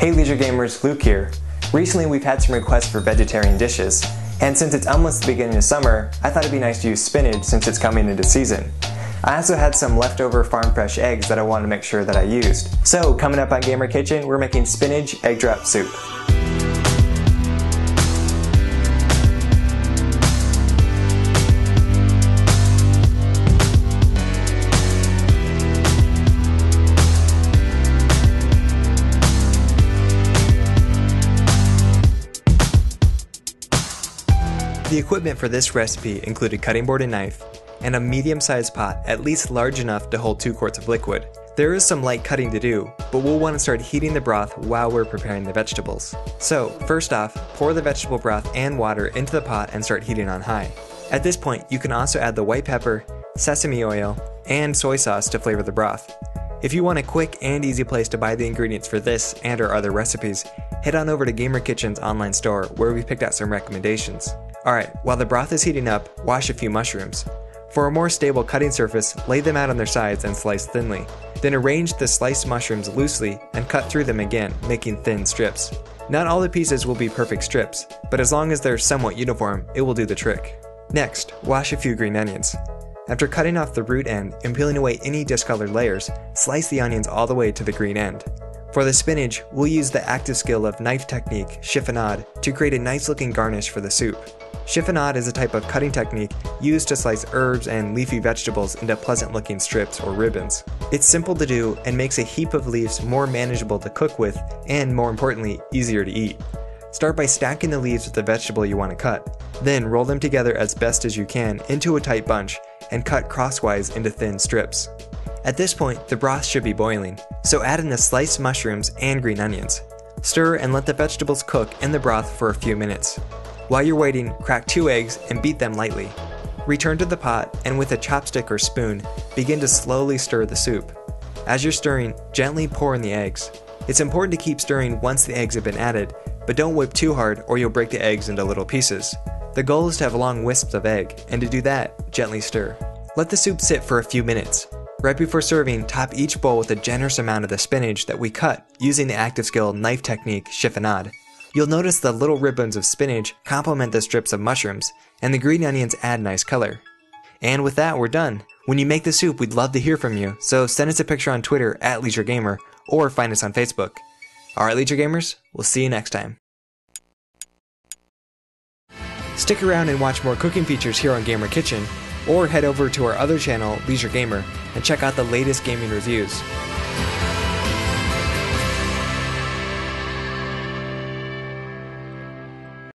Hey Leisure Gamers, Luke here. Recently we've had some requests for vegetarian dishes, and since it's almost the beginning of summer, I thought it'd be nice to use spinach since it's coming into season. I also had some leftover farm fresh eggs that I wanted to make sure that I used. So coming up on Gamer Kitchen, we're making spinach egg drop soup. The equipment for this recipe included cutting board and knife, and a medium-sized pot at least large enough to hold 2 quarts of liquid. There is some light cutting to do, but we'll want to start heating the broth while we're preparing the vegetables. So, first off, pour the vegetable broth and water into the pot and start heating on high. At this point, you can also add the white pepper, sesame oil, and soy sauce to flavor the broth. If you want a quick and easy place to buy the ingredients for this and our other recipes, head on over to GamerKitchen's online store where we picked out some recommendations. Alright, while the broth is heating up, wash a few mushrooms. For a more stable cutting surface, lay them out on their sides and slice thinly. Then arrange the sliced mushrooms loosely and cut through them again, making thin strips. Not all the pieces will be perfect strips, but as long as they're somewhat uniform, it will do the trick. Next, wash a few green onions. After cutting off the root end and peeling away any discolored layers, slice the onions all the way to the green end. For the spinach, we'll use the active skill of knife technique, chiffonade, to create a nice looking garnish for the soup. Chiffonade is a type of cutting technique used to slice herbs and leafy vegetables into pleasant looking strips or ribbons. It's simple to do and makes a heap of leaves more manageable to cook with and, more importantly, easier to eat. Start by stacking the leaves with the vegetable you want to cut. Then roll them together as best as you can into a tight bunch and cut crosswise into thin strips. At this point, the broth should be boiling, so add in the sliced mushrooms and green onions. Stir and let the vegetables cook in the broth for a few minutes. While you're waiting, crack 2 eggs and beat them lightly. Return to the pot and with a chopstick or spoon, begin to slowly stir the soup. As you're stirring, gently pour in the eggs. It's important to keep stirring once the eggs have been added, but don't whip too hard or you'll break the eggs into little pieces. The goal is to have long wisps of egg, and to do that, gently stir. Let the soup sit for a few minutes. Right before serving, top each bowl with a generous amount of the spinach that we cut using the active skill knife technique chiffonade. You'll notice the little ribbons of spinach complement the strips of mushrooms, and the green onions add nice color. And with that, we're done. When you make the soup, we'd love to hear from you, so send us a picture on Twitter @LeisureGamer or find us on Facebook. Alright Leisure Gamers, we'll see you next time. Stick around and watch more cooking features here on Gamer Kitchen, or head over to our other channel, Leisure Gamer, and check out the latest gaming reviews.